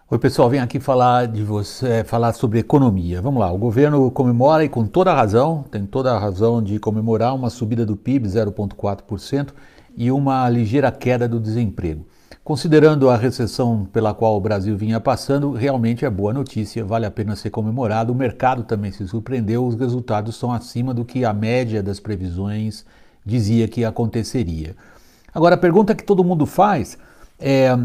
Oi, pessoal, vim aqui falar sobre economia. Vamos lá, o governo comemora e com toda a razão, tem toda a razão de comemorar uma subida do PIB 0,4% e uma ligeira queda do desemprego. Considerando a recessão pela qual o Brasil vinha passando, realmente é boa notícia, vale a pena ser comemorado. O mercado também se surpreendeu, os resultados são acima do que a média das previsões dizia que aconteceria. Agora, a pergunta que todo mundo faz é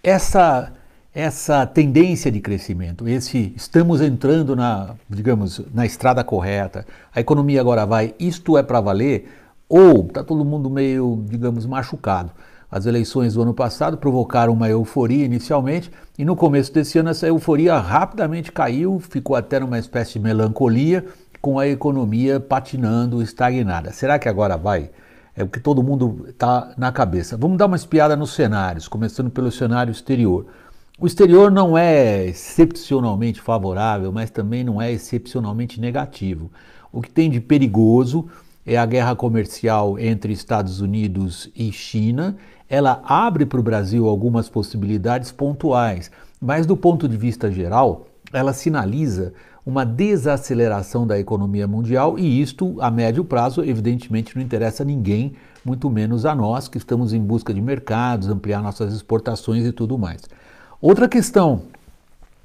essa essa tendência de crescimento, estamos entrando na estrada correta, a economia agora vai, isto é para valer, ou está todo mundo meio, machucado. As eleições do ano passado provocaram uma euforia inicialmente e no começo desse ano essa euforia rapidamente caiu, ficou até numa espécie de melancolia, com a economia patinando, estagnada. Será que agora vai? É o que todo mundo está na cabeça. Vamos dar uma espiada nos cenários, começando pelo cenário exterior. O exterior não é excepcionalmente favorável, mas também não é excepcionalmente negativo. O que tem de perigoso é a guerra comercial entre Estados Unidos e China. Ela abre para o Brasil algumas possibilidades pontuais, mas do ponto de vista geral, ela sinaliza uma desaceleração da economia mundial e isto, a médio prazo, evidentemente não interessa a ninguém, muito menos a nós que estamos em busca de mercados, ampliar nossas exportações e tudo mais. Outra questão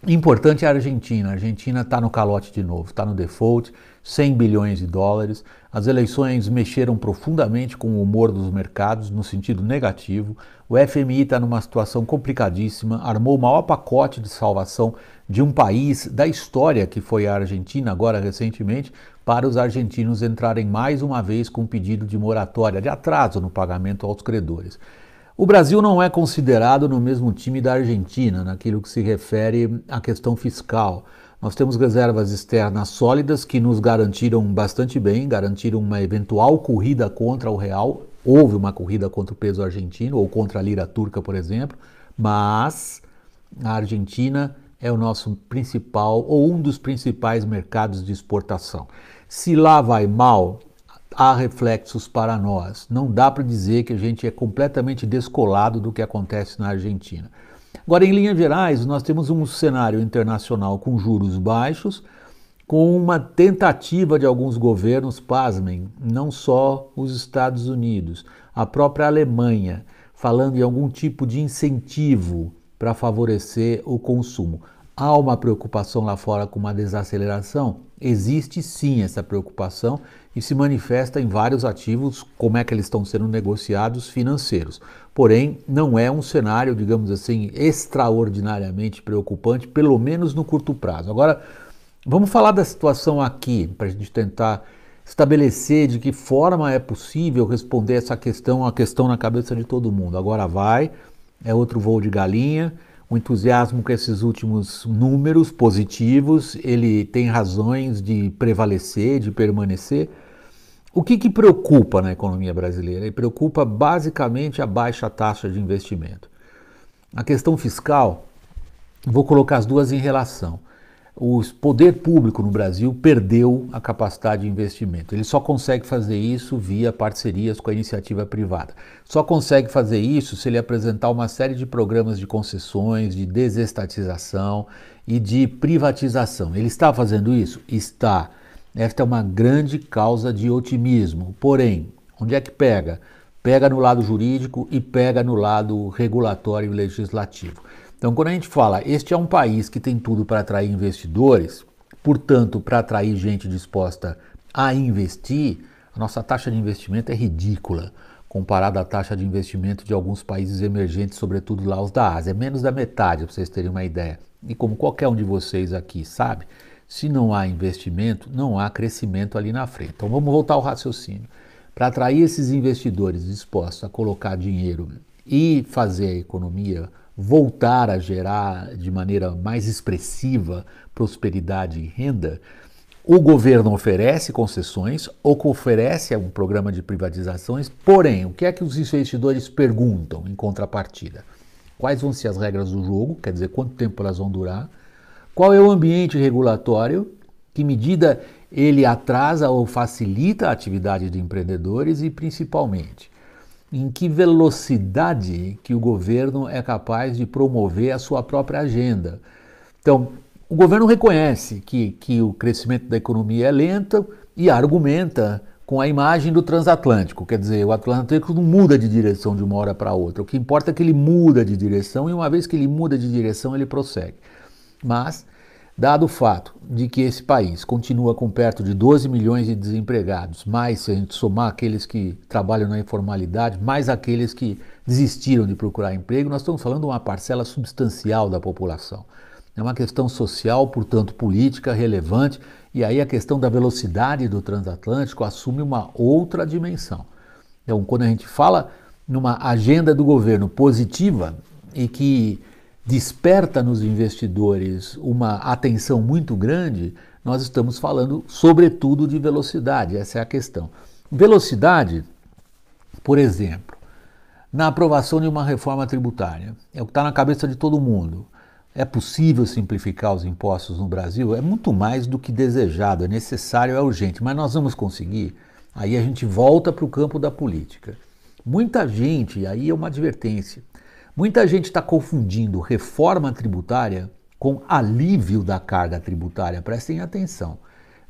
importante é a Argentina. A Argentina está no calote de novo, está no default, 100 bilhões de dólares. As eleições mexeram profundamente com o humor dos mercados, no sentido negativo. O FMI está numa situação complicadíssima, armou o maior pacote de salvação de um país da história, que foi a Argentina, agora recentemente, para os argentinos entrarem mais uma vez com um pedido de moratória, de atraso no pagamento aos credores. O Brasil não é considerado no mesmo time da Argentina, naquilo que se refere à questão fiscal. Nós temos reservas externas sólidas que nos garantiram bastante bem, garantiram uma eventual corrida contra o real. Houve uma corrida contra o peso argentino ou contra a lira turca, por exemplo, mas a Argentina é o nosso principal ou um dos principais mercados de exportação. Se lá vai mal, há reflexos para nós. Não dá para dizer que a gente é completamente descolado do que acontece na Argentina. Agora, em linhas gerais, nós temos um cenário internacional com juros baixos, com uma tentativa de alguns governos, pasmem, não só os Estados Unidos, a própria Alemanha, falando em algum tipo de incentivo para favorecer o consumo. Há uma preocupação lá fora com uma desaceleração? Existe sim essa preocupação e se manifesta em vários ativos, como é que eles estão sendo negociados financeiros. Porém, não é um cenário, digamos assim, extraordinariamente preocupante, pelo menos no curto prazo. Agora, vamos falar da situação aqui, para a gente tentar estabelecer de que forma é possível responder essa questão, a questão na cabeça de todo mundo. Agora vai, é outro voo de galinha. O entusiasmo com esses últimos números positivos, ele tem razões de prevalecer, de permanecer. O que preocupa na economia brasileira? Ele preocupa basicamente a baixa taxa de investimento. A questão fiscal, vou colocar as duas em relação. O poder público no Brasil perdeu a capacidade de investimento. Ele só consegue fazer isso via parcerias com a iniciativa privada. Só consegue fazer isso se ele apresentar uma série de programas de concessões, de desestatização e de privatização. Ele está fazendo isso? Está. Esta é uma grande causa de otimismo. Porém, onde é que pega? Pega no lado jurídico e pega no lado regulatório e legislativo. Então, quando a gente fala, este é um país que tem tudo para atrair investidores, portanto, para atrair gente disposta a investir, a nossa taxa de investimento é ridícula, comparada à taxa de investimento de alguns países emergentes, sobretudo lá os da Ásia. É menos da metade, para vocês terem uma ideia. E como qualquer um de vocês aqui sabe, se não há investimento, não há crescimento ali na frente. Então, vamos voltar ao raciocínio. Para atrair esses investidores dispostos a colocar dinheiro e fazer a economia voltar a gerar de maneira mais expressiva prosperidade e renda, o governo oferece concessões ou oferece um programa de privatizações, porém, o que é que os investidores perguntam em contrapartida? Quais vão ser as regras do jogo, quer dizer, quanto tempo elas vão durar? Qual é o ambiente regulatório? Que medida ele atrasa ou facilita a atividade de empreendedores e, principalmente, em que velocidade que o governo é capaz de promover a sua própria agenda. Então, o governo reconhece que o crescimento da economia é lento e argumenta com a imagem do transatlântico, quer dizer, o Atlântico não muda de direção de uma hora para outra, o que importa é que ele muda de direção e uma vez que ele muda de direção ele prossegue. Mas, dado o fato de que esse país continua com perto de 12 milhões de desempregados, mais se a gente somar aqueles que trabalham na informalidade, mais aqueles que desistiram de procurar emprego, nós estamos falando de uma parcela substancial da população. É uma questão social, portanto política, relevante, e aí a questão da velocidade do transatlântico assume uma outra dimensão. Então, quando a gente fala numa agenda do governo positiva e que desperta nos investidores uma atenção muito grande, nós estamos falando sobretudo de velocidade, essa é a questão. Velocidade, por exemplo, na aprovação de uma reforma tributária, é o que está na cabeça de todo mundo. É possível simplificar os impostos no Brasil? É muito mais do que desejado, é necessário, é urgente, mas nós vamos conseguir? Aí a gente volta para o campo da política. Muita gente, aí é uma advertência, muita gente está confundindo reforma tributária com alívio da carga tributária. Prestem atenção,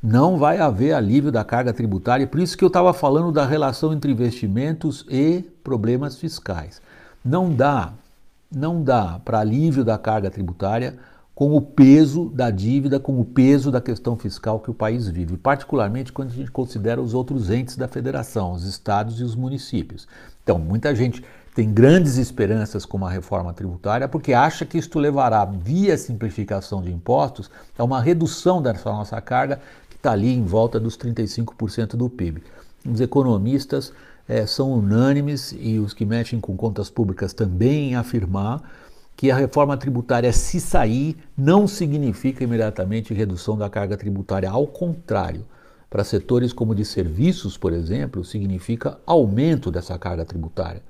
não vai haver alívio da carga tributária, por isso que eu estava falando da relação entre investimentos e problemas fiscais. Não dá para alívio da carga tributária com o peso da dívida, com o peso da questão fiscal que o país vive, particularmente quando a gente considera os outros entes da federação, os estados e os municípios. Então, muita gente tem grandes esperanças com uma reforma tributária porque acha que isto levará, via simplificação de impostos, a uma redução dessa nossa carga que está ali em volta dos 35% do PIB. Os economistas são unânimes e os que mexem com contas públicas também em afirmar que a reforma tributária, se sair, não significa imediatamente redução da carga tributária. Ao contrário, para setores como de serviços, por exemplo, significa aumento dessa carga tributária.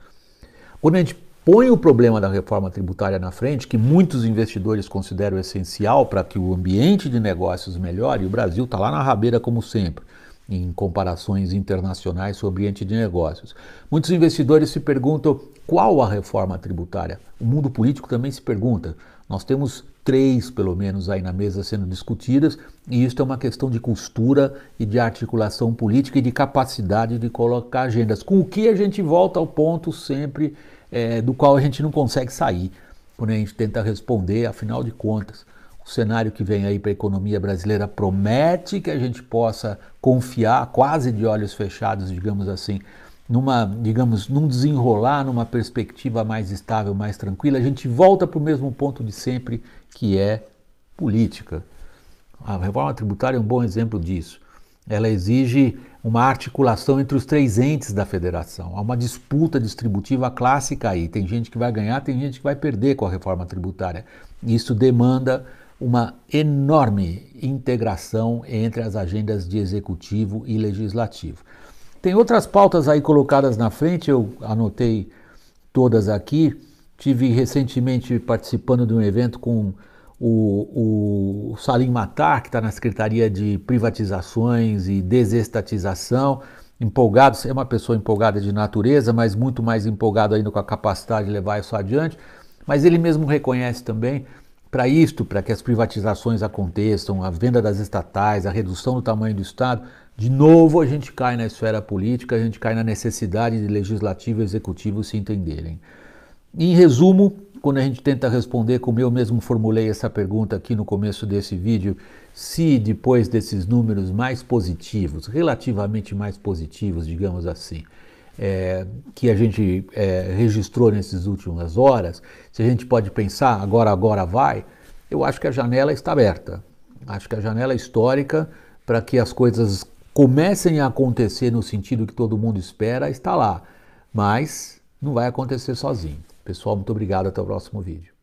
Quando a gente põe o problema da reforma tributária na frente, que muitos investidores consideram essencial para que o ambiente de negócios melhore, e o Brasil está lá na rabeira como sempre, em comparações internacionais sobre o ambiente de negócios. Muitos investidores se perguntam qual a reforma tributária. O mundo político também se pergunta. Nós temos 3, pelo menos, aí na mesa sendo discutidas, e isso é uma questão de costura e de articulação política e de capacidade de colocar agendas, com o que a gente volta ao ponto sempre do qual a gente não consegue sair, quando a gente tenta responder, afinal de contas. O cenário que vem aí para a economia brasileira promete que a gente possa confiar quase de olhos fechados, digamos assim, num desenrolar, numa perspectiva mais estável, mais tranquila. A gente volta para o mesmo ponto de sempre, que é política. A reforma tributária é um bom exemplo disso. Ela exige uma articulação entre os 3 entes da federação. Há uma disputa distributiva clássica aí. Tem gente que vai ganhar, tem gente que vai perder com a reforma tributária. Isso demanda uma enorme integração entre as agendas de executivo e legislativo. Tem outras pautas aí colocadas na frente, eu anotei todas aqui. Tive recentemente participando de um evento com o Salim Matar, que está na Secretaria de Privatizações e Desestatização, empolgado, é uma pessoa empolgada de natureza, mas muito mais empolgado ainda com a capacidade de levar isso adiante, mas ele mesmo reconhece também, para que as privatizações aconteçam, a venda das estatais, a redução do tamanho do Estado, de novo a gente cai na esfera política, a gente cai na necessidade de legislativo e executivo se entenderem. Em resumo, quando a gente tenta responder, como eu mesmo formulei essa pergunta aqui no começo desse vídeo, se depois desses números mais positivos, relativamente mais positivos, digamos assim, que a gente registrou nessas últimas horas, se a gente pode pensar agora vai, eu acho que a janela está aberta. Acho que a janela histórica para que as coisas comecem a acontecer no sentido que todo mundo espera está lá, mas não vai acontecer sozinho. Pessoal, muito obrigado, até o próximo vídeo.